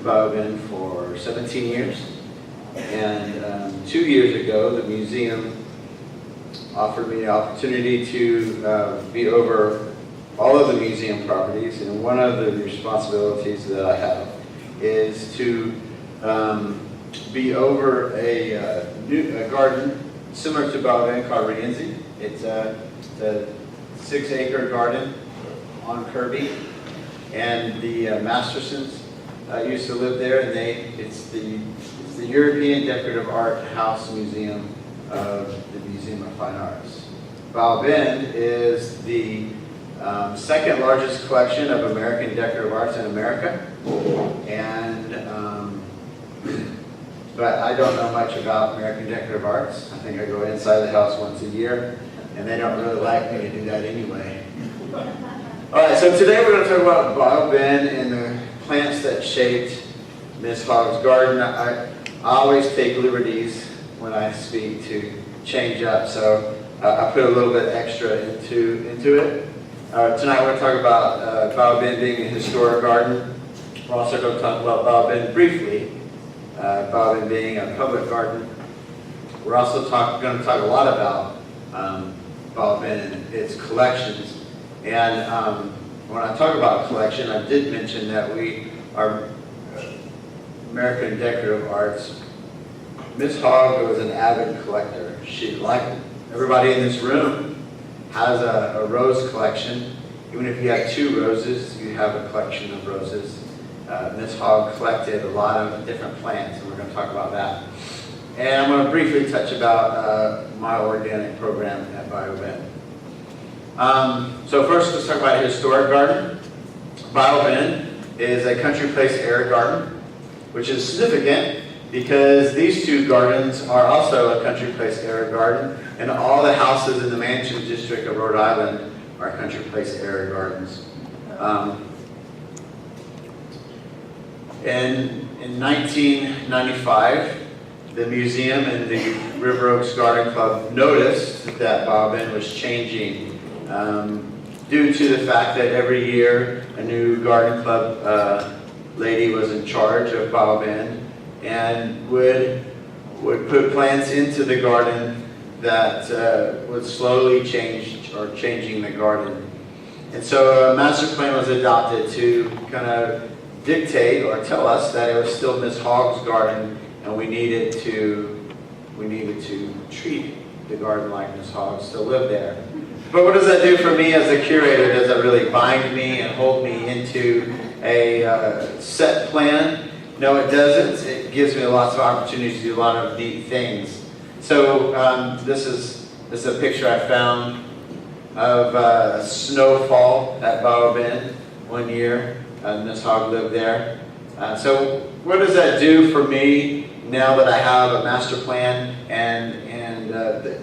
in Bayou Bend for 17 years. And 2 years ago, the museum offered me the opportunity to be over all of the museum properties. And one of the responsibilities that I have is to be over a garden similar to Bayou Bend called Rienzi. It's a 6-acre garden on Kirby. And the Mastersons used to live there, and it's the European Decorative Art House Museum of the Museum of Fine Arts. Bayou Bend is the second largest collection of American decorative arts in America, and but I don't know much about American decorative arts. I think I go inside the house once a year, and they don't really like me to do that anyway. All right, so today we're going to talk about Bayou Bend and the plants that shaped Miss Hogg's garden. I always take liberties when I speak to change up, so I put a little bit extra into it. Tonight we're going to talk about Bayou Bend being a historic garden. We're also going to talk about Bayou Bend briefly, Bayou Bend being a public garden. We're also going to talk a lot about Bayou Bend and its collections. And when I talk about collection, I did mention that we are American decorative arts. Miss Hogg was an avid collector. She, like everybody in this room, has a rose collection. Even if you have 2 roses, you have a collection of roses. Miss Hogg collected a lot of different plants, and we're going to talk about that. And I'm going to briefly touch about my organic program at Bayou Bend. So first, let's talk about a historic garden. Bayou Bend is a country place air garden, which is significant because these 2 gardens are also a country place air garden, and all the houses in the Mansion District of Rhode Island are country place air gardens. In 1995, the museum and the River Oaks Garden Club noticed that Bayou Bend was changing due to the fact that every year a new garden club lady was in charge of Bayou Bend and would put plants into the garden that would slowly changing the garden. And so a master plan was adopted to kind of dictate or tell us that it was still Miss Hogg's garden, and we needed to treat the garden like Miss Hogg still lived there. But what does that do for me as a curator? Does it really bind me and hold me into a set plan? No, it doesn't. It gives me lots of opportunities to do a lot of neat things. So this is a picture I found of snowfall at Bayou Bend one year. Miss Hogg lived there. So what does that do for me now that I have a master plan? And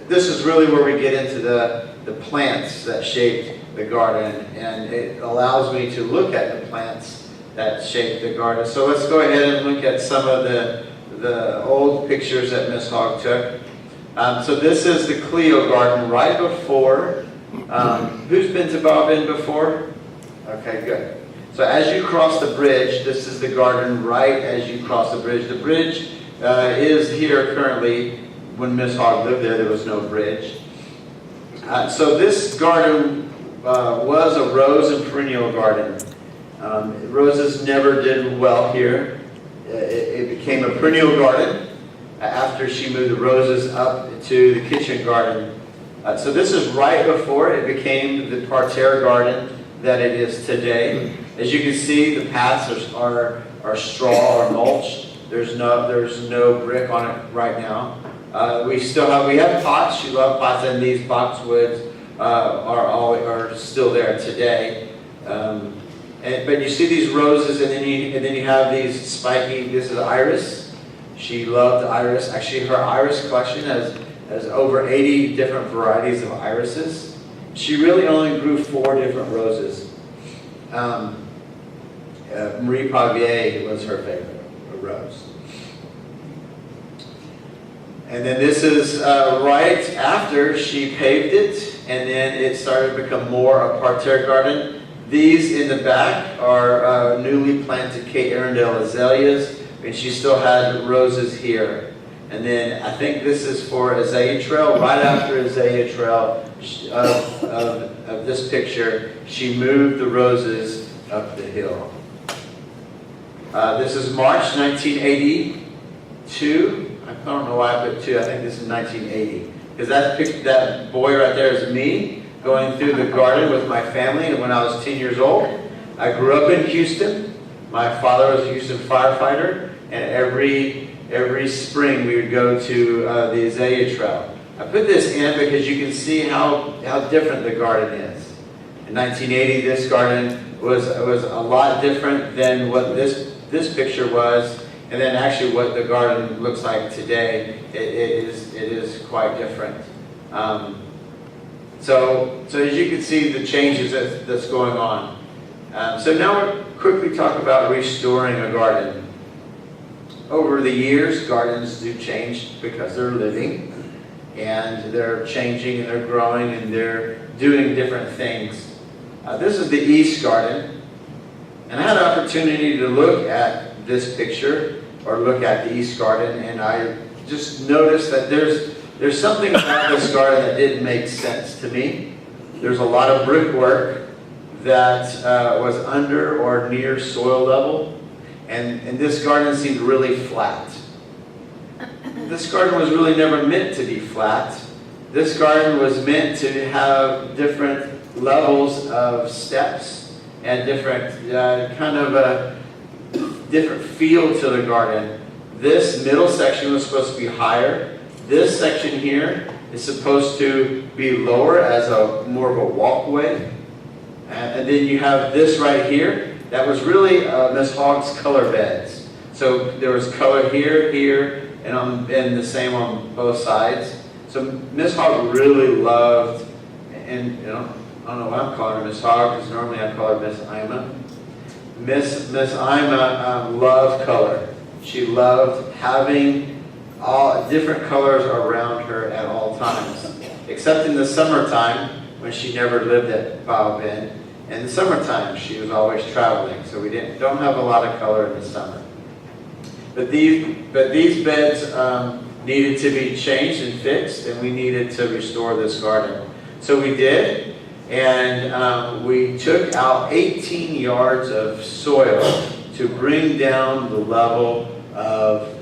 this is really where we get into the plants that shaped the garden, and it allows me to look at the plants that shaped the garden. So let's go ahead and look at some of the old pictures that Miss Hogg took. So this is the Cleo garden right before. Who's been to Bayou Bend before? Okay, good. So as you cross the bridge, this is the garden right as you cross the bridge. The bridge is here currently. When Miss Hogg lived there, there was no bridge. So this garden was a rose and perennial garden. Roses never did well here. It became a perennial garden after she moved the roses up to the kitchen garden. So this is right before it became the parterre garden that it is today. As you can see, the paths are straw or mulch. There's no brick on it right now. We have pots. She loved pots, and these boxwoods are still there today. But you see these roses, and then you have these spiky. This is iris. She loved iris. Actually, her iris collection has over 80 different varieties of irises. She really only grew 4 different roses. Marie Pavier was her favorite rose. And then this is right after she paved it, and then it started to become more a parterre garden. These in the back are newly planted Kate Arundel azaleas, and she still had roses here. And then I think this is for Azalea Trail. Right after Azalea Trail of this picture, she moved the roses up the hill. This is March 1982. I don't know why I put 2. I think this is 1980. Because that boy right there is me going through the garden with my family when I was 10 years old. I grew up in Houston. My father was a Houston firefighter, and every spring we would go to the Azalea Trail. I put this in because you can see how different the garden is. In 1980, this garden was a lot different than what this picture was, and then actually what the garden looks like today. It is quite different. So as you can see, the changes that's going on. So now we'll quickly talk about restoring a garden. Over the years, gardens do change because they're living, and they're changing, and they're growing, and they're doing different things. This is the East Garden, and I had an opportunity to look at this picture, or look at the East Garden, and I just noticed that there's something about this garden that didn't make sense to me. There's a lot of brickwork that was under or near soil level. And this garden seemed really flat. This garden was really never meant to be flat. This garden was meant to have different levels of steps and different kind of a different feel to the garden. This middle section was supposed to be higher. This section here is supposed to be lower as more of a walkway. And then you have this right here. That was really Miss Hogg's color beds. So there was color here, here, and the same on both sides. So Miss Hogg really loved, and I don't know why I'm calling her Miss Hogg, because normally I call her Miss Ima. Miss Ima loved color. She loved having all different colors around her at all times, except in the summertime when she never lived at Bayou Bend. In the summertime, she was always traveling, so we don't have a lot of color in the summer. But these beds needed to be changed and fixed, and we needed to restore this garden. So we did, and we took out 18 yards of soil to bring down the level of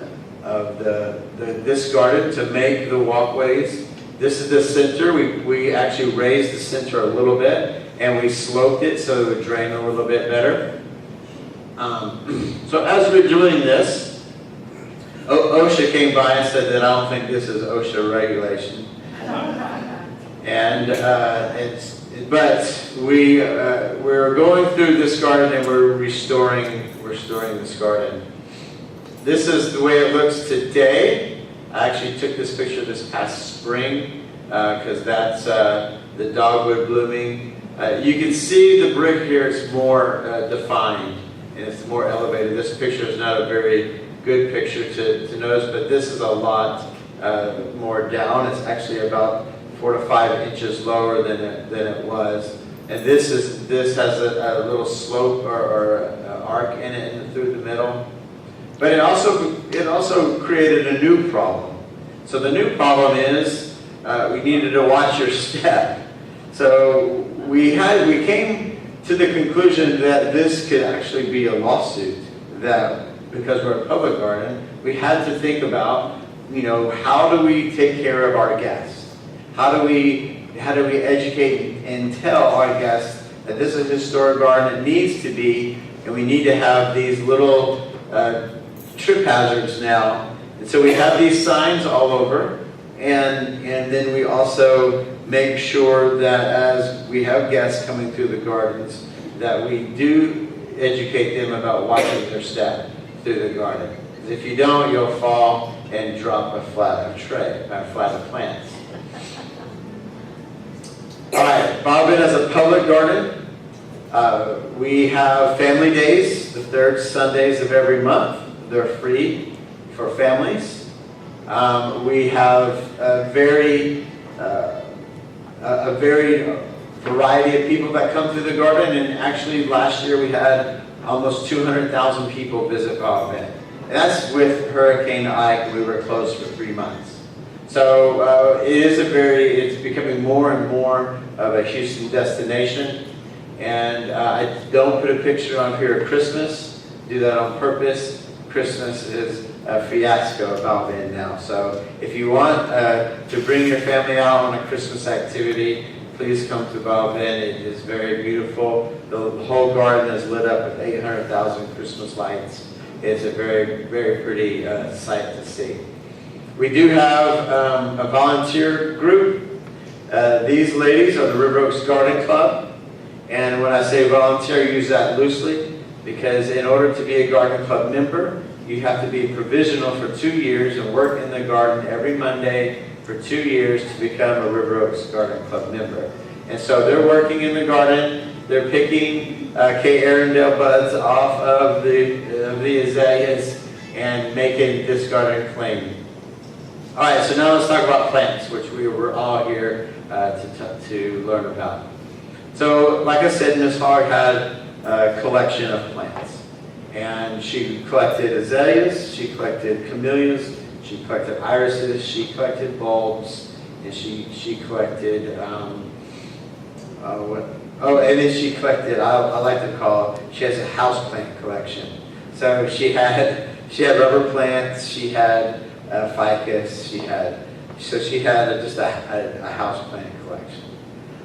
this garden to make the walkways. This is the center. We actually raised the center a little bit, and we sloped it so it would drain a little bit better. So as we're doing this, OSHA came by and said that I don't think this is OSHA regulation. And but we're going through this garden, and we're restoring this garden. This is the way it looks today. I actually took this picture this past spring because that's the dogwood blooming. You can see the brick here is more defined, and it's more elevated. This picture is not a very good picture to notice, but this is a lot more down. It's actually about 4 to 5 inches lower than it was. And this has a little slope or arc in it through the middle. But it also created a new problem. So the new problem is we needed to watch your step. So we came to the conclusion that this could actually be a lawsuit, that because we're a public garden, we had to think about, how do we take care of our guests? How do we educate and tell our guests that this is a historic garden, it needs to be, and we need to have these little trip hazards now. And so we have these signs all over, and then we also make sure that as we have guests coming through the gardens, that we do educate them about watching their step through the garden. Because if you don't, you'll fall and drop a flat of plants. All right, Bayou Bend is a public garden. We have family days, the third Sundays of every month. They're free for families. We have a very variety of people that come through the garden, and actually last year we had almost 200,000 people visit Bayou Bend. And that's with Hurricane Ike. We were closed for 3 months. So it's becoming more and more of a Houston destination. And I don't put a picture on here of Christmas, do that on purpose. Christmas is a fiasco about Bend now. So if you want to bring your family out on a Christmas activity, please come to Bayou Bend. It is very beautiful. The whole garden is lit up with 800,000 Christmas lights. It's a very, very pretty sight to see. We do have a volunteer group. These ladies are the River Oaks Garden Club. And when I say volunteer, I use that loosely because in order to be a garden club member, you have to be provisional for 2 years and work in the garden every Monday for 2 years to become a River Oaks Garden Club member. And so they're working in the garden. They're picking K. Arundel buds off of the azaleas and making this garden clean. All right, so now let's talk about plants, which we were all here to learn about. So, like I said, Ms. Hogg had a collection of plants. And she collected azaleas, she collected camellias, she collected irises, she collected bulbs, and she collected, and then she collected, I like to call, she has a house plant collection. So she had rubber plants, she had ficus, she had just a house plant collection.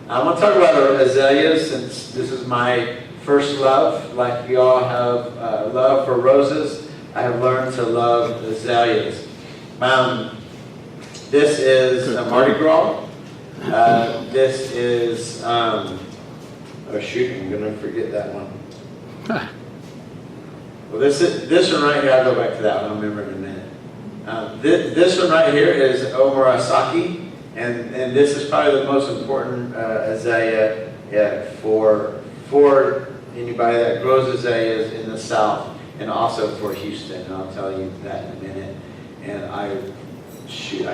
I'm going to talk about azaleas since this is my first love. Like you all have love for roses, I have learned to love azaleas. This is a Mardi Gras. This is, oh shoot, I'm going to forget that one. Well, this one right here, I'll go back to that one, I'll remember in a minute. This one right here is Omurasaki. And this is probably the most important azalea for anybody that grows azaleas in the South, and also for Houston. And I'll tell you that in a minute. And I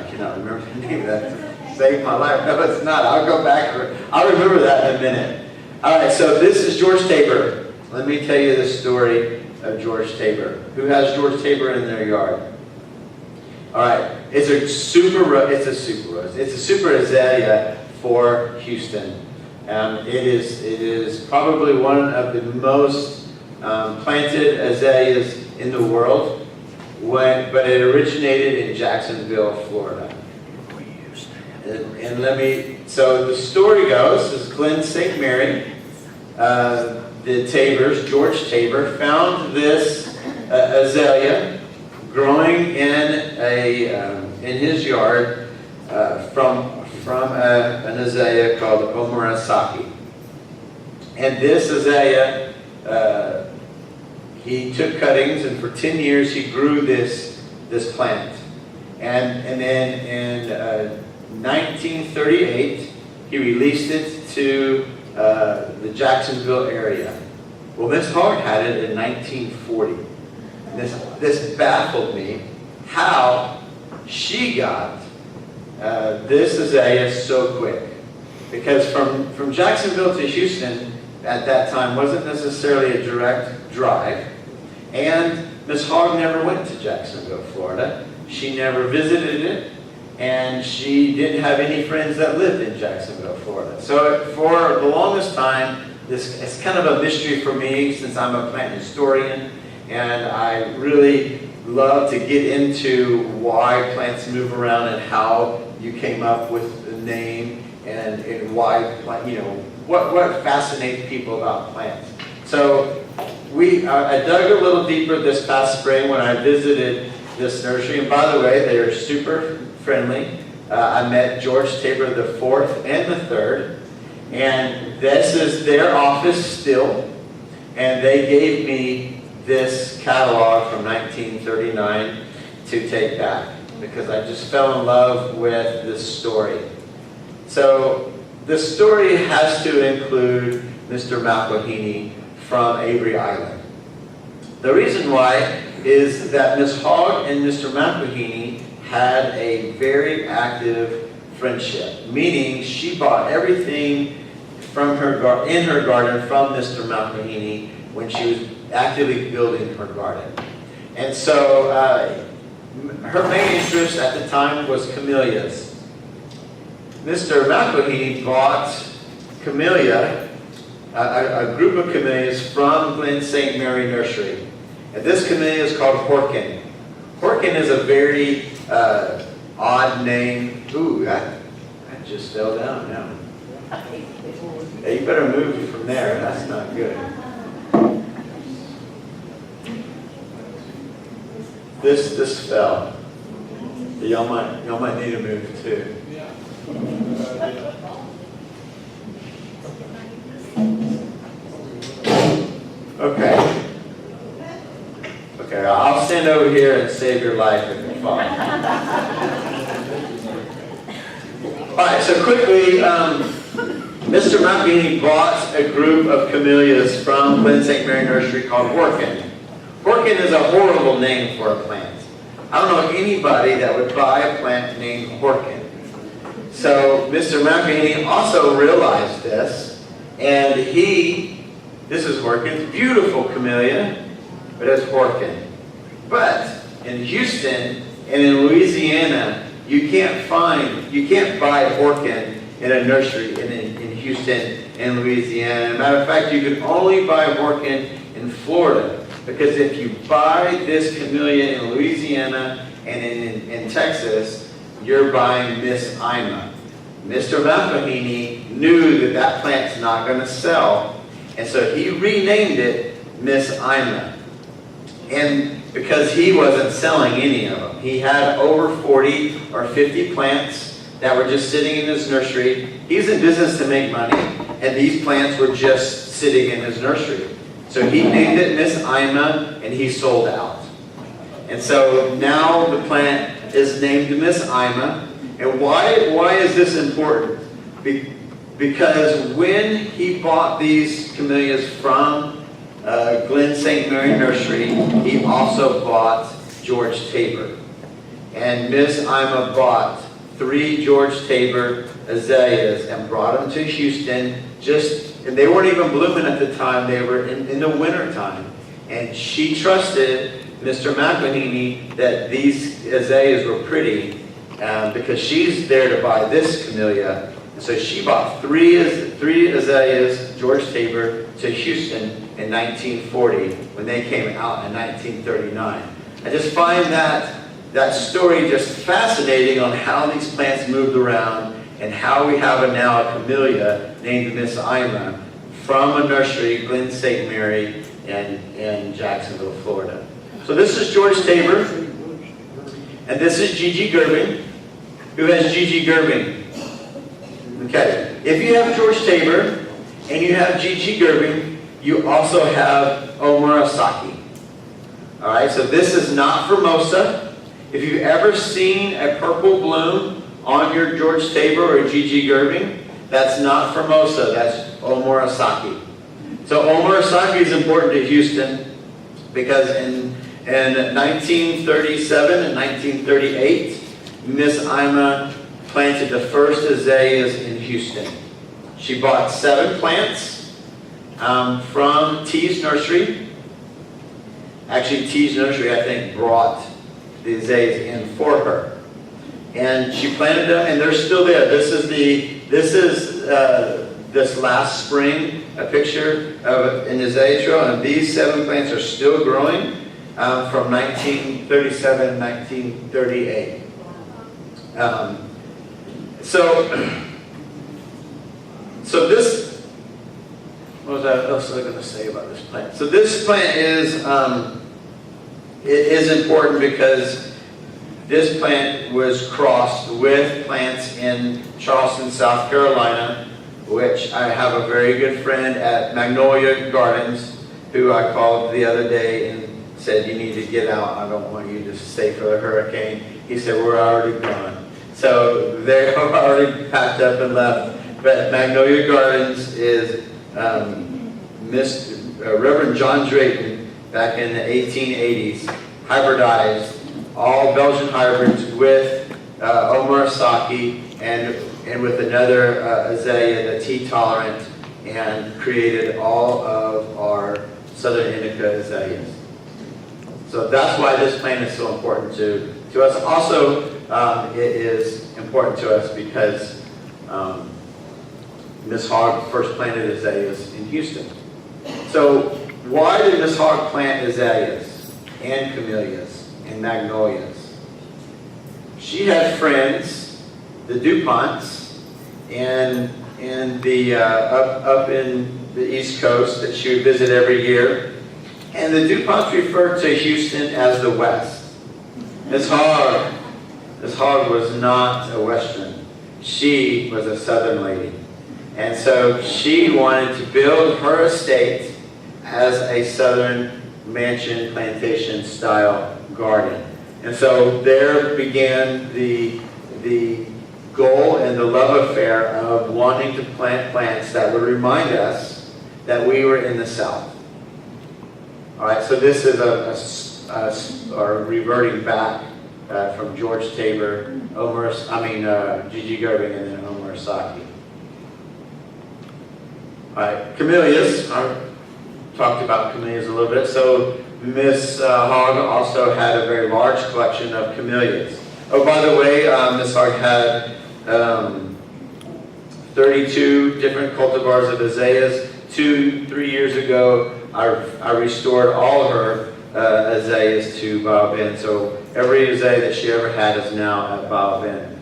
cannot remember the name of that to save my life. No, it's not. I'll go back. I'll remember that in a minute. All right, so this is George Tabor. Let me tell you the story of George Tabor. Who has George Tabor in their yard? All right, it's a super azalea for Houston. It is probably one of the most planted azaleas in the world, but it originated in Jacksonville, Florida. So the story goes, this is Glenn St. Mary, the Tabors, George Tabor, found this azalea growing in his yard from an azalea called Omurasaki. And this azalea, he took cuttings, and for 10 years he grew this plant. And then in 1938, he released it to the Jacksonville area. Well, Miss Hogg had it in 1940. This baffled me, how she got this azalea so quick. Because from Jacksonville to Houston at that time wasn't necessarily a direct drive. And Miss Hogg never went to Jacksonville, Florida. She never visited it. And she didn't have any friends that lived in Jacksonville, Florida. So for the longest time, it's kind of a mystery for me since I'm a plant historian. And I really love to get into why plants move around and how you came up with the name and why, what fascinates people about plants. So I dug a little deeper this past spring when I visited this nursery. And by the way, they are super friendly. I met George Tabor the 4th and the 3rd. And this is their office still. And they gave me this catalog from 1939 to take back because I just fell in love with this story. So the story has to include Mr. McElhaney from Avery Island. The reason why is that Miss Hogg and Mr. McElhaney had a very active friendship, meaning she bought everything in her garden from Mr. McElhaney when she was actively building her garden. And so her main interest at the time was camellias. Mr. McElhaney bought camellia, a group of camellias from Glen St. Mary Nursery. And this camellia is called Horkin. Horkin is a very odd name. Ooh, that just fell down now. Hey, you better move from there. That's not good. This fell. Y'all might need to move too. Okay. Okay, I'll stand over here and save your life if you fall. All right, so quickly, Mr. McElhaney bought a group of camellias from Glen St. Mary Nursery called Horkin. Horkin is a horrible name for a plant. I don't know anybody that would buy a plant named Horkin. So Mr. McElhaney also realized this, and this is Horkin's beautiful camellia, but it's Horkin. But in Houston and in Louisiana, you can't buy Horkin in a nursery in Houston and Louisiana. As a matter of fact, you can only buy Horkin in Florida, because if you buy this camellia in Louisiana and in Texas, you're buying Miss Ima. Mr. McElhaney knew that plant's not going to sell, and so he renamed it Miss Ima. And because he wasn't selling any of them, he had over 40 or 50 plants that were just sitting in his nursery. He's in business to make money, and these plants were just sitting in his nursery. So he named it Miss Ima, and he sold out. And so now the plant is named Miss Ima. And why is this important? Because when he bought these camellias from Glen St. Mary Nursery, he also bought George Tabor. And Miss Ima bought 3 George Tabor azaleas and brought them to Houston. And they weren't even blooming at the time. They were in the winter time. And she trusted Mr. McElhaney that these azaleas were pretty because she's there to buy this camellia. And so she bought 3 azaleas, George Tabor, to Houston in 1940 when they came out in 1939. I just find that story just fascinating on how these plants moved around and how we have now a camellia named Miss Ima from a nursery, Glen St. Mary in Jacksonville, Florida. So this is George Tabor, and this is Gigi Gerbing. Who has Gigi Gerbing? Okay, if you have George Tabor and you have Gigi Gerbing, you also have Omurasaki. All right, so this is not Formosa. If you've ever seen a purple bloom on your George Tabor or Gigi Gerbing, that's not Formosa, that's Omurasaki. So Omurasaki is important to Houston because in 1937 and 1938, Miss Ima planted the first azaleas in Houston. She bought 7 plants from T's Nursery. Actually, T's Nursery, I think, brought the azaleas in for her. And she planted them, and they're still there. This is this last spring, a picture of an azalea trail, and these 7 plants are still growing from 1937, 1938. So this, what was I going to say about this plant? So this plant is important because this plant was crossed with plants in Charleston, South Carolina, which I have a very good friend at Magnolia Gardens who I called the other day and said, you need to get out. I don't want you to stay for the hurricane. He said, we're already gone. So they're already packed up and left. But Magnolia Gardens is Reverend John Drayton back in the 1880s hybridized all Belgian hybrids with Omurasaki and with another azalea that's heat tolerant and created all of our southern indica azaleas. So that's why this plant is so important to us. Also, it is important to us because Ms. Hogg first planted azaleas in Houston. So why did Ms. Hogg plant azaleas and camellias and magnolias? She had friends, the DuPonts, and up in the East Coast that she would visit every year. And the DuPonts referred to Houston as the West. Ms. Hogg was not a Western. She was a Southern lady. And so she wanted to build her estate as a Southern mansion, plantation style garden. And so there began the goal and the love affair of wanting to plant plants that would remind us that we were in the South. All right, so this is a reverting back from George Tabor, Gigi Gerving, and then Omar Saki. All right, camellias. I talked about camellias a little bit. So Ms. Hogg also had a very large collection of camellias. Oh, by the way, Ms. Hogg had 32 different cultivars of azaleas. 2-3 years ago, I restored all her azaleas to Bayou Bend. So every azalea that she ever had is now at Bayou Bend.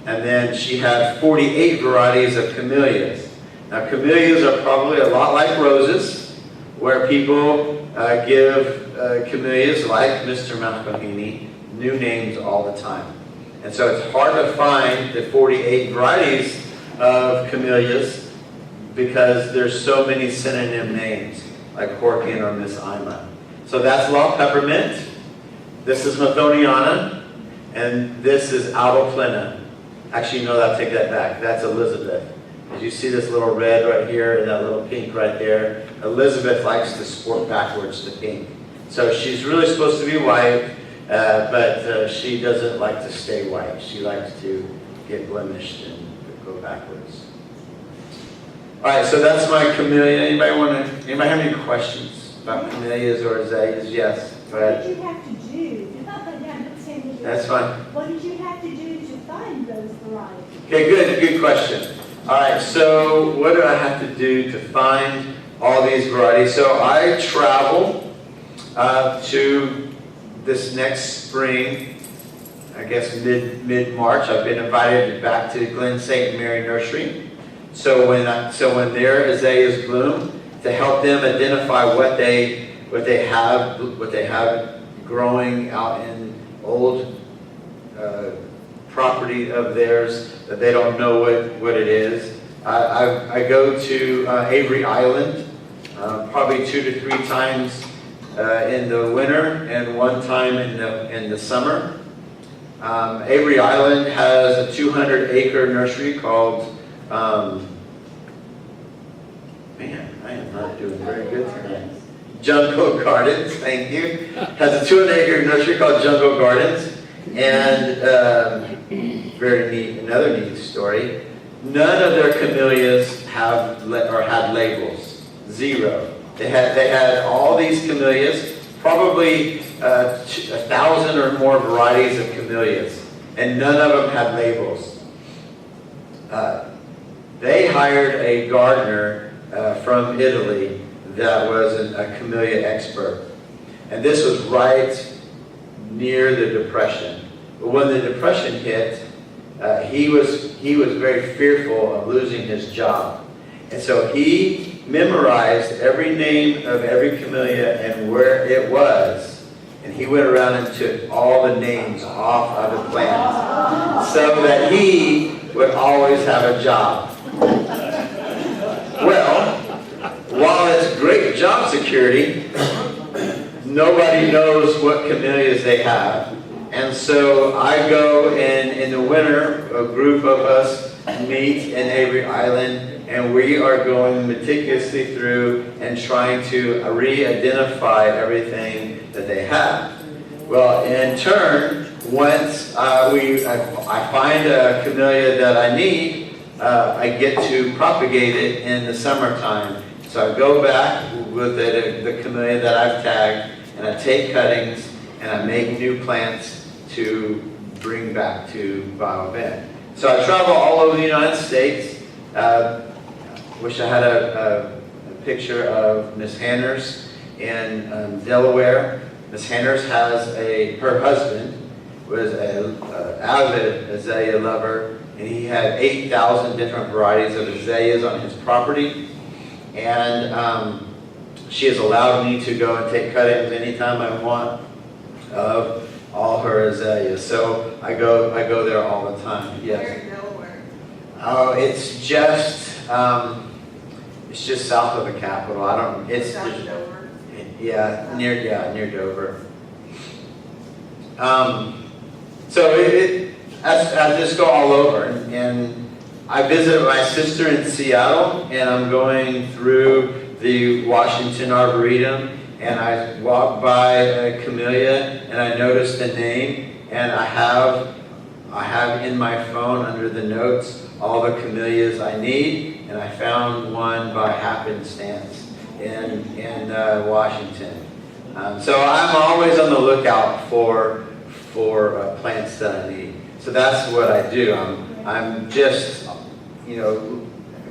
And then she had 48 varieties of camellias. Now camellias are probably a lot like roses, where people give camellias like Mr. Mahoney new names all the time. And so it's hard to find the 48 varieties of camellias because there's so many synonym names, like Horkin or Miss Ima. So that's Law Peppermint, this is Mathoniana, and this is Alba. Actually, no, I'll take that back. That's Elizabeth. As you see this little red right here and that little pink right there, Elizabeth likes to sport backwards to pink. So she's really supposed to be white, but she doesn't like to stay white. She likes to get blemished and go backwards. All right, so that's my camellia. Anybody have any questions about camellias or azaleas? Yes, go ahead. What did you have to do? That's fine. What did you have to do to find those varieties? Okay, good question. All right, so what do I have to do to find all these varieties? So I travel to this next spring, I guess mid-March. I've been invited back to Glen St. Mary Nursery. So when their azaleas bloom, to help them identify what they have growing out in old property of theirs that they don't know what it is. I go to Avery Island probably 2 to 3 times in the winter and 1 time in the summer. Avery Island has a 200-acre nursery called man, I am not doing very good tonight. Jungle Gardens, thank you. Has a 200-acre nursery called Jungle Gardens. And very neat, another neat story. None of their camellias had labels. 0. They had all these camellias, probably 1,000 or more varieties of camellias, and none of them had labels. They hired a gardener from Italy that was a camellia expert, and this was right near the Depression. But when the Depression hit, he was very fearful of losing his job. And so he memorized every name of every camellia and where it was. And he went around and took all the names off of the plant so that he would always have a job. Well, while it's great job security, nobody knows what camellias they have. And so I go, and in the winter, a group of us meet in Avery Island, and we are going meticulously through and trying to re-identify everything that they have. Well, in turn, once I find a camellia that I need, I get to propagate it in the summertime. So I go back with the camellia that I've tagged, and I take cuttings, and I make new plants to bring back to Bayou Bend. So I travel all over the United States. Wish I had a picture of Miss Hanners in Delaware. Miss Hanners has her husband was an avid azalea lover, and he had 8,000 different varieties of azaleas on his property. And she has allowed me to go and take cuttings anytime I want of all her azaleas. So I go there all the time. Yes. Where in Delaware? Oh, it's just south of the capital. South Dover? Yeah, near Dover. So I just go all over, and I visit my sister in Seattle, and I'm going through the Washington Arboretum, and I walk by a camellia, and I notice the name, and I have in my phone under the notes all the camellias I need, and I found one by happenstance in Washington. So I'm always on the lookout for plants that I need. So that's what I do. I'm just,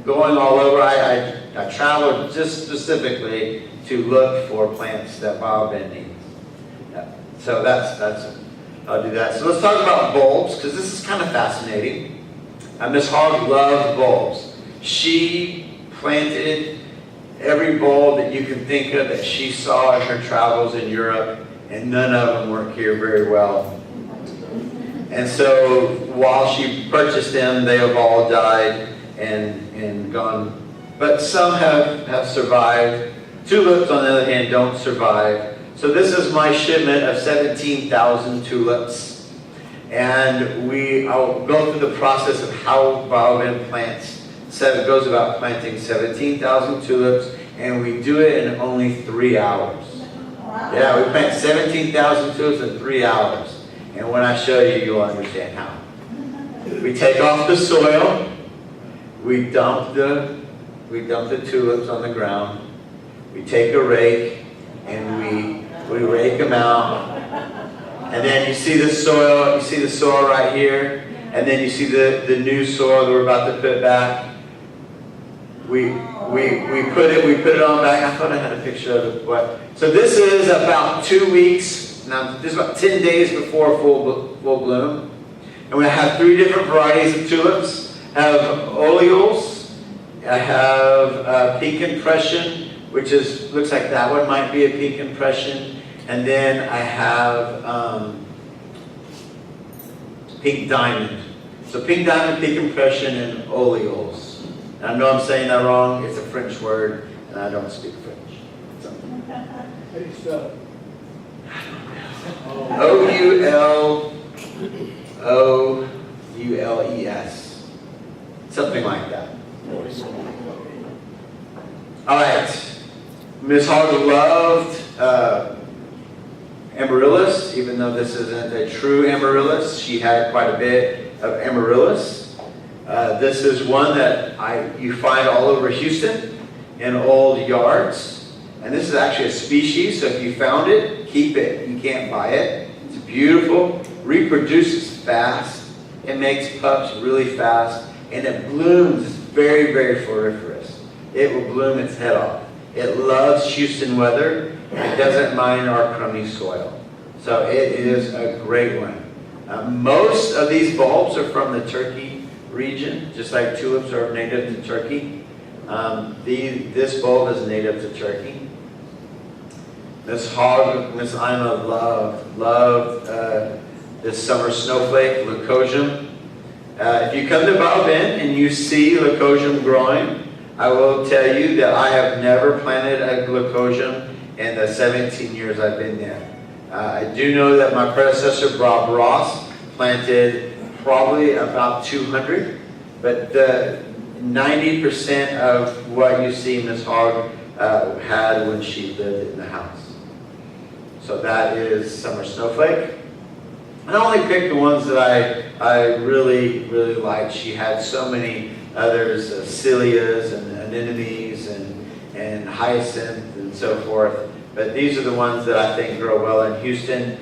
going all over. I travel just specifically to look for plants that Bayou Bend needs. Yeah. So that's I'll do that. So let's talk about bulbs, because this is kind of fascinating. Miss Hogg loves bulbs. She planted every bulb that you can think of that she saw in her travels in Europe, and none of them work here very well. And so while she purchased them, they have all died and gone. But some have survived. Tulips, on the other hand, don't survive. So this is my shipment of 17,000 tulips. And I'll go through the process of how Bayou Bend goes about planting 17,000 tulips, and we do it in only 3 hours. Wow. Yeah, we plant 17,000 tulips in 3 hours. And when I show you, you'll understand how. We take off the soil, we dump the tulips on the ground, we take a rake, and we rake them out. And then you see the soil right here, and then you see the new soil that we're about to put back. We put it on back. I thought I had a picture of it. So this is about 2 weeks. Now this is about 10 days before full bloom. And we have 3 different varieties of tulips. I have oleoles. I have pink impression, which looks like that one might be a pink impression. And then I have pink diamond. So pink diamond, pink impression, and oleoles. And I know I'm saying that wrong. It's a French word, and I don't speak French. So. How do you spell it? Ouloules. Something like that. All right. Miss Hogg loved amaryllis, even though this isn't a true amaryllis. She had quite a bit of amaryllis. This is one that you find all over Houston in old yards. And this is actually a species, so if you found it, keep it. You can't buy it. It's beautiful, reproduces fast. It makes pups really fast, and it blooms very, very floriferous. It will bloom its head off. It loves Houston weather, and it doesn't mind our crummy soil. So it is a great one. Most of these bulbs are from the Turkey region, just like tulips are native to Turkey. This bulb is native to Turkey. Miss Hogg, Miss Ima loved this summer snowflake, leucosium. If you come to Bayou Bend and you see leucosium growing, I will tell you that I have never planted a leucosium in the 17 years I've been there. I do know that my predecessor, Bart Brechter, planted probably about 200, but the 90% of what you see Miss Hogg had when she lived in the house. So that is summer snowflake. I only picked the ones that I really, really liked. She had so many others, Celias and anemones and hyacinth and so forth. But these are the ones that I think grow well in Houston.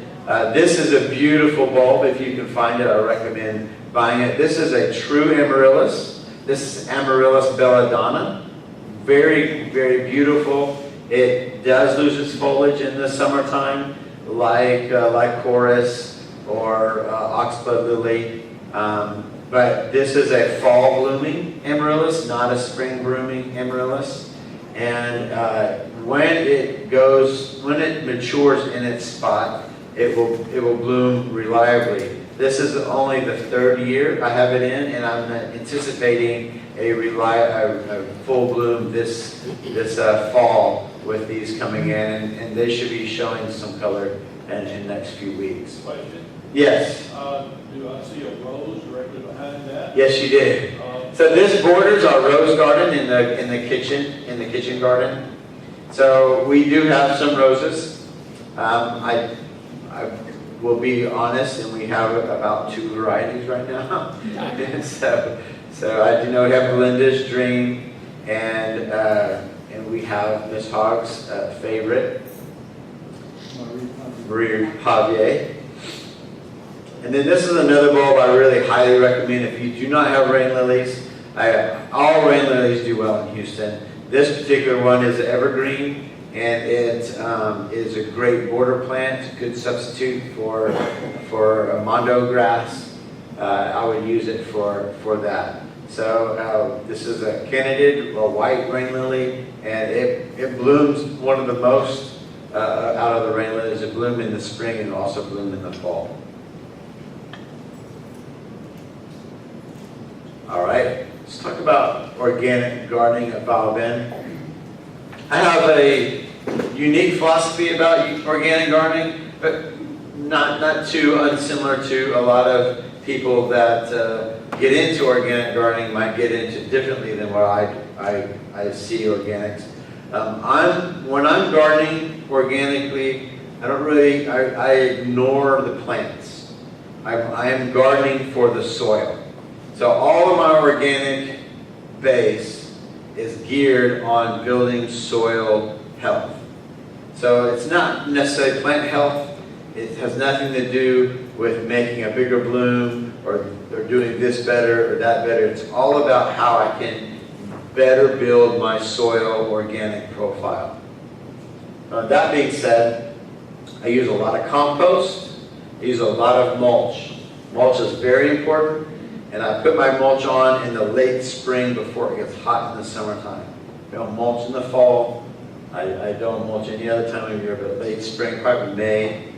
This is a beautiful bulb. If you can find it, I recommend buying it. This is a true amaryllis. This is Amaryllis belladonna. Very, very beautiful. It does lose its foliage in the summertime, like chorus or oxblood lily. But this is a fall blooming amaryllis, not a spring blooming amaryllis. And when it matures in its spot, it will bloom reliably. This is only the third year I have it in, and I'm anticipating a full bloom this fall with these coming in, and they should be showing some color in the next few weeks. Question, Yes. do I see a rose directly behind that? Yes, you did. So this borders our rose garden in the kitchen garden. So we do have some roses. I will be honest, and we have about 2 varieties right now. so I do know we have Belinda's Dream, and we have Miss Hogg's favorite, Marie Javier. And then this is another bulb I really highly recommend if you do not have rain lilies. All rain lilies do well in Houston. This particular one is evergreen, and it is a great border plant, good substitute for a mondo grass. I would use it for that. So this is a candidate, a white rain lily, and it blooms one of the most out of the rain lilies. It blooms in the spring and also bloom in the fall. All right, let's talk about organic gardening at Bayou Bend. I have a unique philosophy about organic gardening, but not too unsimilar to a lot of people that get into organic gardening might get into differently than what I see organics. When I'm gardening organically, I ignore the plants. I am gardening for the soil. So all of my organic base is geared on building soil health. So it's not necessarily plant health. It has nothing to do with making a bigger bloom or doing this better or that better. It's all about how I can better build my soil organic profile. That being said, I use a lot of compost. I use a lot of mulch. Mulch is very important. And I put my mulch on in the late spring before it gets hot in the summertime. I don't mulch in the fall. I don't mulch any other time of year, but late spring, probably May,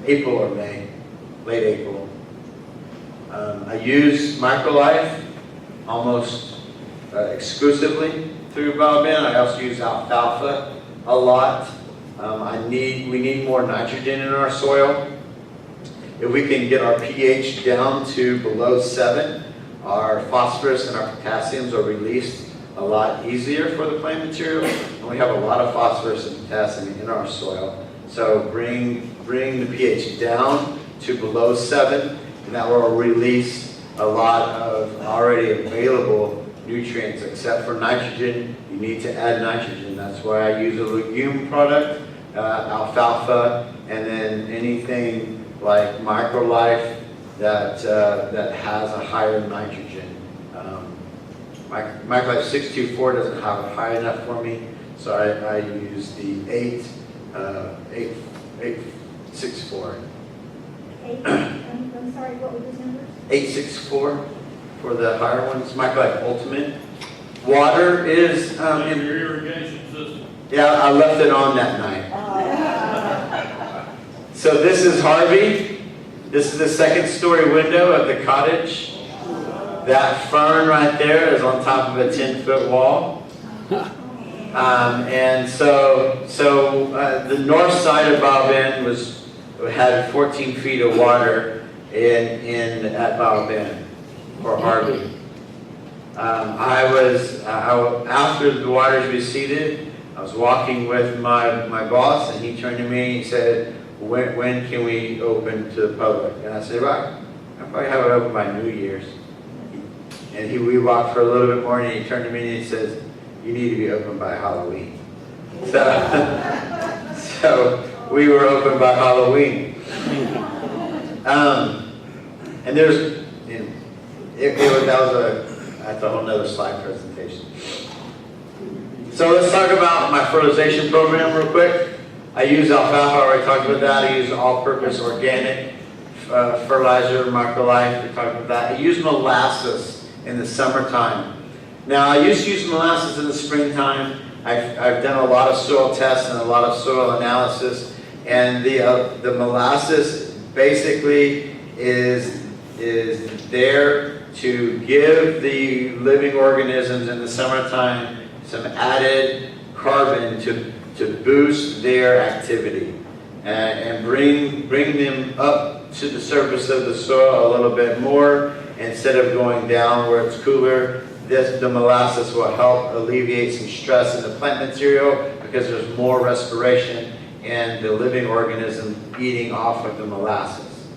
April or May, late April. I use Microlife almost exclusively through Bayou Bend. I also use alfalfa a lot. We need more nitrogen in our soil. If we can get our pH down to below 7, our phosphorus and our potassiums are released a lot easier for the plant material, and we have a lot of phosphorus and potassium in our soil. So bring the pH down to below 7, and that will release a lot of already available nutrients. Except for nitrogen, you need to add nitrogen. That's why I use a legume product, alfalfa, and then anything like Microlife that has a higher nitrogen. Microlife 624 doesn't have it high enough for me, so I use the 864. I'm sorry, what were those numbers? 864 for the higher ones. Microlife Ultimate. Water is Your irrigation system. yeah, I left it on that night. So this is Harvey. This is the second story window of the cottage. That fern right there is on top of a 10-foot wall. And so the north side of Bayou Bend had 14 feet of water at Bayou Bend for Harvey. After the waters receded, I was walking with my boss, and he turned to me and he said, when can we open to the public? And I said, right. I'll probably have it open by New Year's. And we walked for a little bit more, and he turned to me and he says, "You need to be open by Halloween." So we were open by Halloween. And there's, that's a whole nother slide presentation. So let's talk about my fertilization program real quick. I use alfalfa, I already talked about that. I use all-purpose organic fertilizer, Microlife, we talked about that. I use molasses in the summertime. Now, I used to use molasses in the springtime. I've done a lot of soil tests and a lot of soil analysis, and the molasses basically is there to give the living organisms in the summertime some added carbon to boost their activity and bring them up to the surface of the soil a little bit more instead of going down where it's cooler. The molasses will help alleviate some stress in the plant material because there's more respiration and the living organism eating off of the molasses.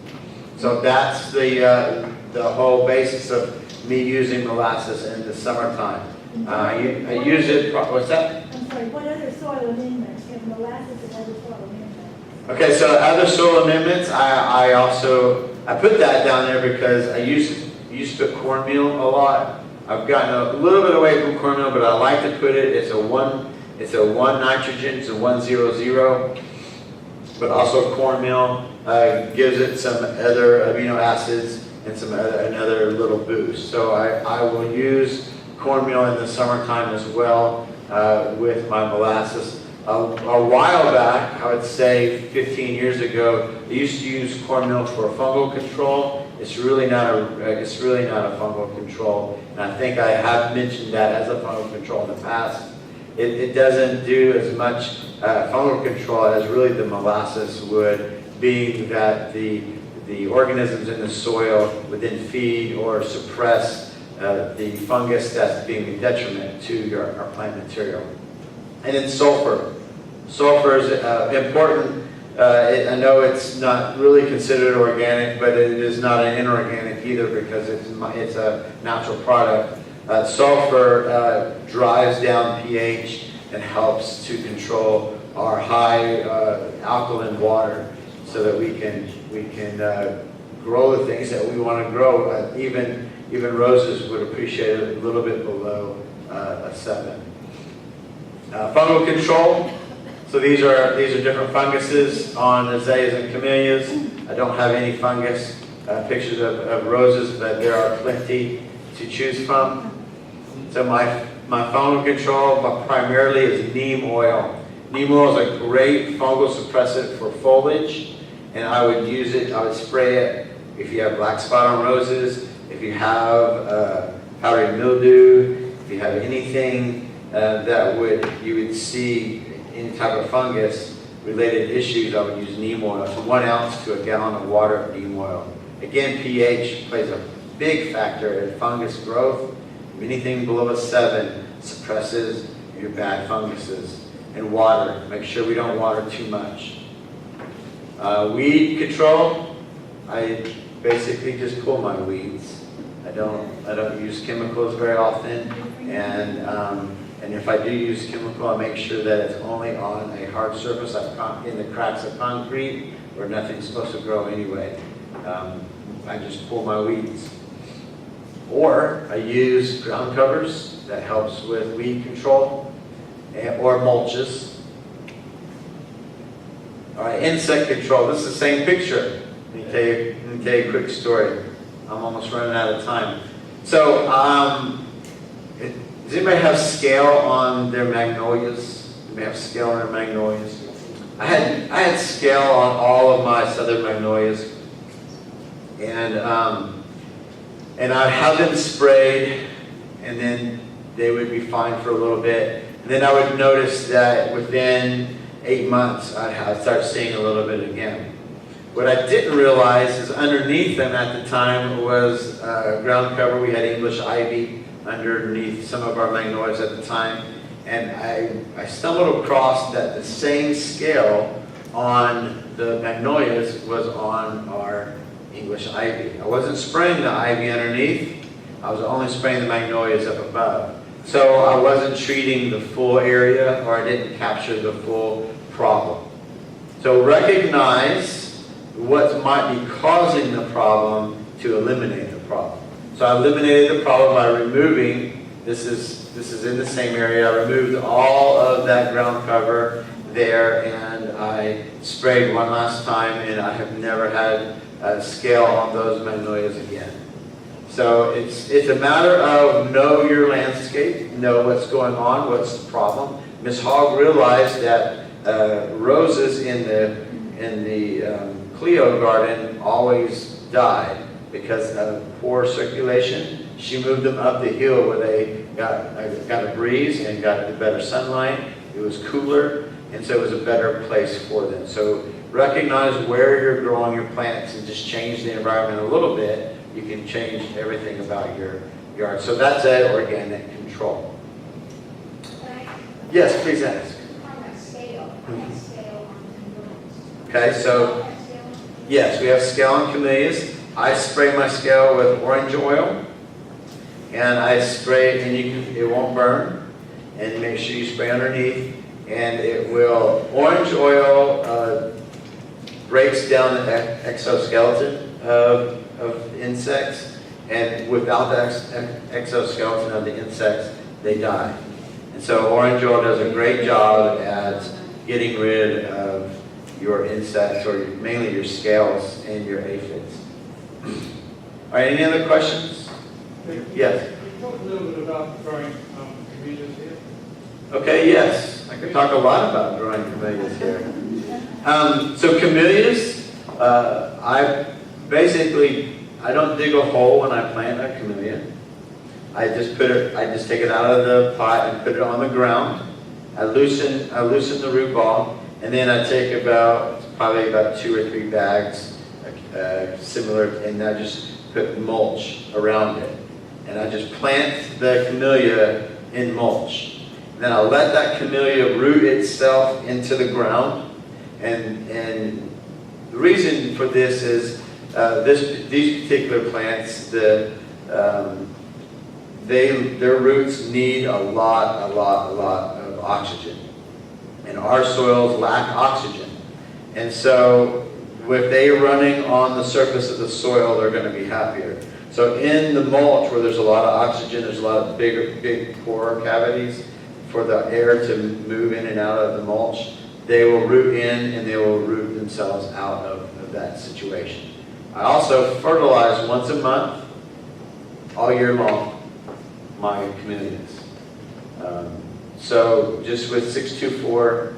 So that's the whole basis of me using molasses in the summertime. I use it, what's that? I'm sorry, what other soil amendments? You have molasses and other soil amendments. Okay, so other soil amendments, I put that down there because I used to put cornmeal a lot. I've gotten a little bit away from cornmeal, but I like to put it. It's a one nitrogen, it's a 100, but also cornmeal gives it some other amino acids and another little boost. So I will use cornmeal in the summertime as well with my molasses. A while back, I would say 15 years ago, I used to use cornmeal for fungal control. It's really not a fungal control, and I think I have mentioned that as a fungal control in the past. It doesn't do as much fungal control as really the molasses would, being that the organisms in the soil would then feed or suppress the fungus that's being a detriment to our plant material. And then sulfur. Sulfur is important. I know it's not really considered organic, but it is not an inorganic either because it's a natural product. Sulfur drives down pH and helps to control our high alkaline water so that we can grow the things that we want to grow. Even roses would appreciate it a little bit below a 7. Fungal control. So these are different funguses on azaleas and camellias. I don't have any fungus pictures of roses, but there are plenty to choose from. So my fungal control primarily is neem oil. Neem oil is a great fungal suppressant for foliage, and I would use it, I would spray it if you have black spot on roses, if you have powdery mildew, if you have anything you would see any type of fungus related issues, I would use neem oil. It's 1 ounce to a gallon of water of neem oil. Again, pH plays a big factor in fungus growth. Anything below a 7 suppresses your bad funguses. And water, make sure we don't water too much. Weed control, I basically just pull my weeds. I don't use chemicals very often, and if I do use chemical, I make sure that it's only on a hard surface in the cracks of concrete where nothing's supposed to grow anyway. I just pull my weeds. Or I use ground covers that helps with weed control, or mulches. All right, insect control. This is the same picture. Let me tell you a quick story. I'm almost running out of time. So, does anybody have scale on their magnolias? Anybody have scale on their magnolias? I had scale on all of my southern magnolias, and I had them sprayed, and then they would be fine for a little bit. And then I would notice that within 8 months, I'd start seeing a little bit again. What I didn't realize is underneath them at the time was ground cover. We had English ivy underneath some of our magnolias at the time. And I stumbled across that the same scale on the magnolias was on our English ivy. I wasn't spraying the ivy underneath. I was only spraying the magnolias up above. So I wasn't treating the full area, or I didn't capture the full problem. So recognize what might be causing the problem to eliminate the problem. So I eliminated the problem by removing, this is in the same area, I removed all of that ground cover there, and I sprayed one last time, and I have never had a scale on those magnolias again. So it's a matter of know your landscape, know what's going on, what's the problem. Ms. Hogg realized that roses in the Clio garden always died because of poor circulation. She moved them up the hill where they got a breeze and got the better sunlight. It was cooler, and so it was a better place for them. So recognize where you're growing your plants and just change the environment a little bit. You can change everything about your yard. So that's an organic control. Yes, please ask. Okay, so yes, we have scale on camellias. I spray my scale with orange oil, and I spray, and it won't burn. And make sure you spray underneath, and it will. Orange oil breaks down the exoskeleton of insects, and without the exoskeleton of the insects, they die. And so orange oil does a great job at getting rid of your insects, or mainly your scales and your aphids. All right, any other questions? Yes? Can you talk a little bit about growing camellias here? Okay, yes. I could talk a lot about growing camellias here. So camellias, I don't dig a hole when I plant a camellia. I just take it out of the pot and put it on the ground. I loosen the root ball, and then I take probably about 2 or 3 bags, similar, and I just put mulch around it. And I just plant the camellia in mulch. Then I'll let that camellia root itself into the ground. And the reason for this is these particular plants, their roots need a lot of oxygen. And our soils lack oxygen. And so if they're running on the surface of the soil, they're going to be happier. So in the mulch, where there's a lot of oxygen, there's a lot of big pore cavities for the air to move in and out of the mulch. They will root in, and they will root themselves out of that situation. I also fertilize once a month, all year long, my camellias. So just with 624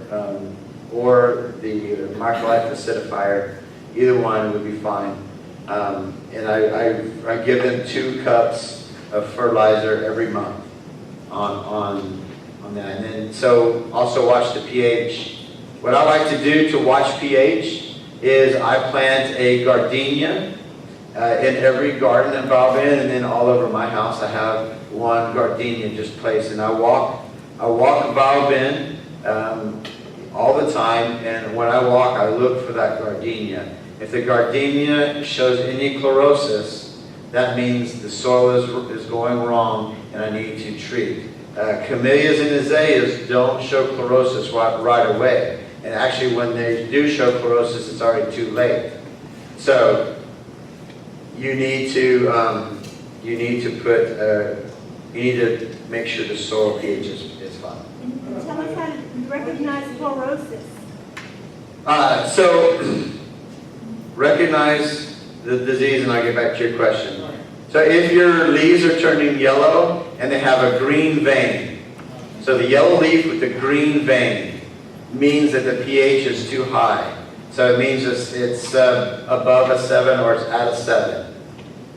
or the microlife acidifier, either one would be fine. And I give them 2 cups of fertilizer every month on that. And then so also watch the pH. What I like to do to watch pH is I plant a gardenia in every garden in Bayou Bend, and then all over my house I have one gardenia just placed. And I walk Bayou Bend all the time, and when I walk I look for that gardenia. If the gardenia shows any chlorosis, that means the soil is going wrong and I need to treat. Camellias and azaleas don't show chlorosis right away. And actually when they do show chlorosis, it's already too late. So you need to make sure the soil pH is fine. And tell us how to recognize chlorosis. So recognize the disease, and I'll get back to your question. So if your leaves are turning yellow and they have a green vein, so the yellow leaf with the green vein means that the pH is too high. So it means it's above a 7 or it's at a 7.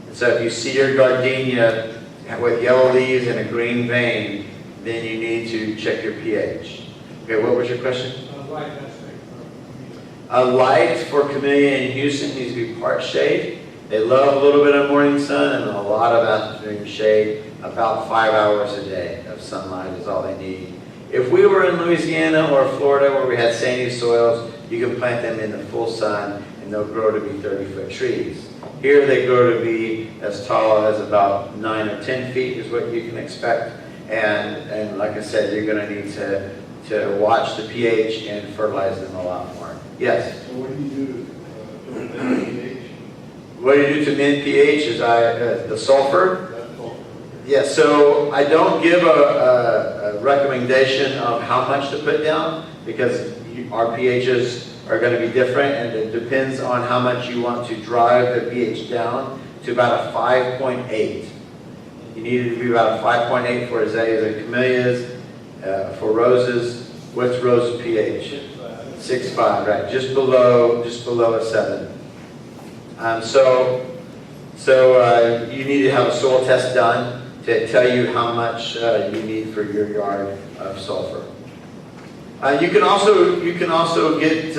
And so if you see your gardenia with yellow leaves and a green vein, then you need to check your pH. Okay, what was your question? Light aspect for camellia. A light for camellia in Houston needs to be part shade. They love a little bit of morning sun and a lot of afternoon shade. About 5 hours a day of sunlight is all they need. If we were in Louisiana or Florida where we had sandy soils, you can plant them in the full sun and they'll grow to be 30-foot trees. Here they grow to be as tall as about 9 or 10 feet is what you can expect. And like I said, you're going to need to watch the pH and fertilize them a lot more. Yes? So what do you do to amend pH? What do you do to amend pH is the sulfur. That's all. Yeah, so I don't give a recommendation of how much to put down because our pHs are going to be different, and it depends on how much you want to drive the pH down to about a 5.8. You need it to be about a 5.8 for azaleas and camellias. For roses, what's rose pH? 6.5, right? Just below a 7. So you need to have a soil test done to tell you how much you need for your yard of sulfur. You can also get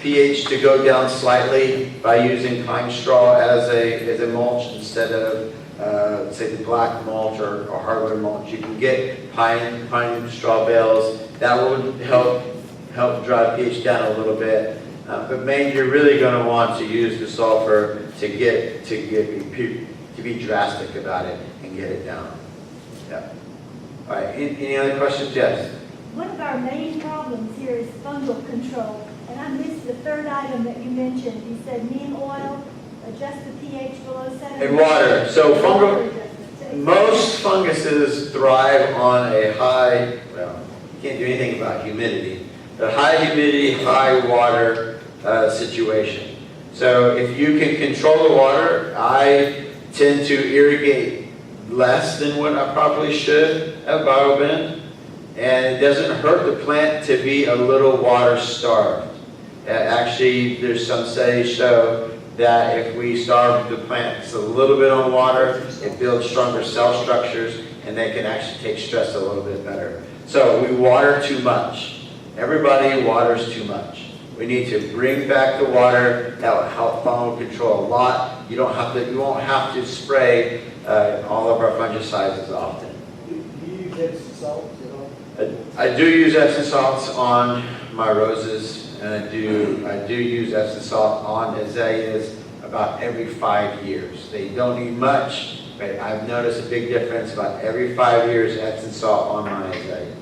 pH to go down slightly by using pine straw as a mulch instead of say the black mulch or hardwood mulch. You can get pine straw bales. That will help drive pH down a little bit. But mainly you're really going to want to use the sulfur to be drastic about it and get it down. Yeah. All right. Any other questions? Yes. One of our main problems here is fungal control, and I missed the third item that you mentioned. You said neem oil, adjust the pH below 7. And water. So fungal. adjustment. Most funguses thrive on a high. Well, you can't do anything about humidity. A high humidity, high water situation. So if you can control the water, I tend to irrigate less than what I probably should at Bayou Bend. And it doesn't hurt the plant to be a little water starved. Actually, there's some studies show that if we starve the plants a little bit on water, it builds stronger cell structures and they can actually take stress a little bit better. So we water too much. Everybody waters too much. We need to bring back the water. That will help fungal control a lot. You won't have to spray all of our fungicides as often. Do you use Epsom salts at all? I do use Epsom salts on my roses, and I do use Epsom salt on azaleas about every 5 years. They don't need much, but I've noticed a big difference about every 5 years Epsom salt on my azaleas.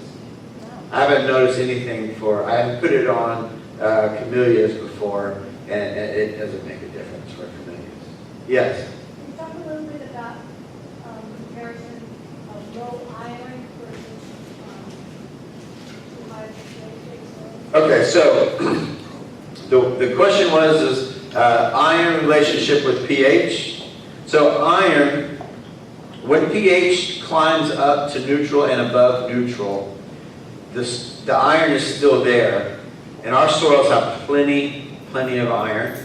I haven't noticed anything I haven't put it on camellias before, and it doesn't make a difference for camellias. Yes? Can you talk a little bit about comparison of low iron versus too high pH? Okay, so the question was iron relationship with pH. So iron, when pH climbs up to neutral and above neutral, the iron is still there. And our soils have plenty of iron.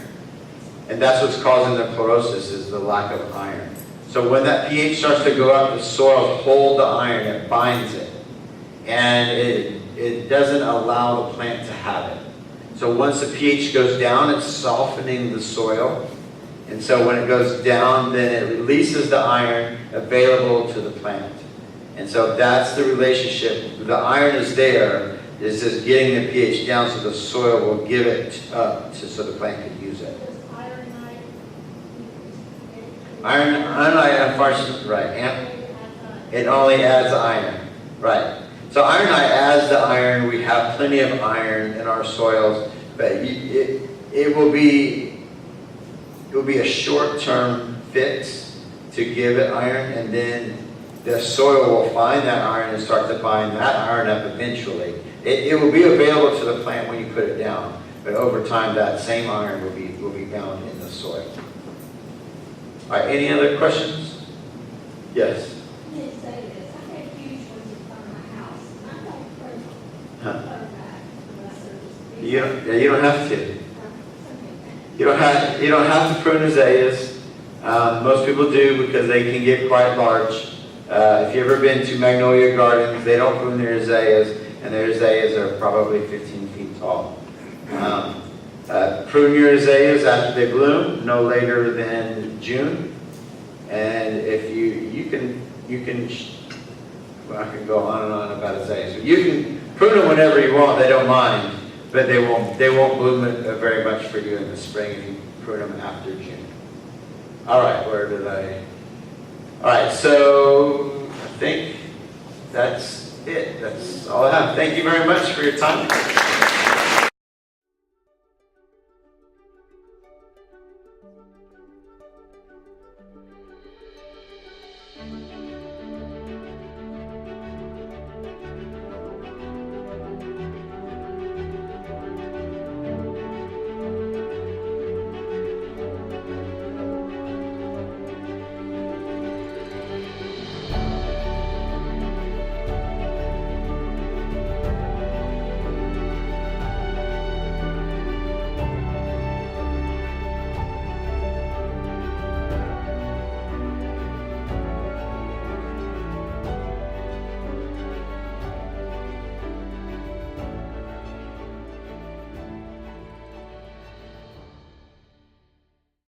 And that's what's causing the chlorosis, is the lack of iron. So when that pH starts to go up, the soils hold the iron, it binds it. And it doesn't allow the plant to have it. So once the pH goes down, it's softening the soil. And so when it goes down, then it releases the iron available to the plant. And so that's the relationship. The iron is there. It's just getting the pH down so the soil will give it up so the plant can use it. Does ironite Ironite, unfortunately, right. It only adds iron. Right. So ironite adds the iron. We have plenty of iron in our soils, but it will be a short-term fix to give it iron, and then the soil will find that iron and start to bind that iron up eventually. It will be available to the plant when you put it down, but over time that same iron will be bound in the soil. All right, any other questions? Yes. I did say this. I had huge ones in front of my house, and I don't prune them. Huh. Back unless they're just big. You don't have to. You don't have to prune azaleas. Most people do because they can get quite large. If you've ever been to Magnolia Gardens, they don't prune their azaleas, and their azaleas are probably 15 feet tall. Prune your azaleas after they bloom, no later than June. And if you can, well, I can go on and on about azaleas. So you can prune them whenever you want; they don't mind, but they won't bloom very much for you in the spring if you prune them after June. All right, where did I? All right, so I think that's it. That's all I have. Thank you very much for your time.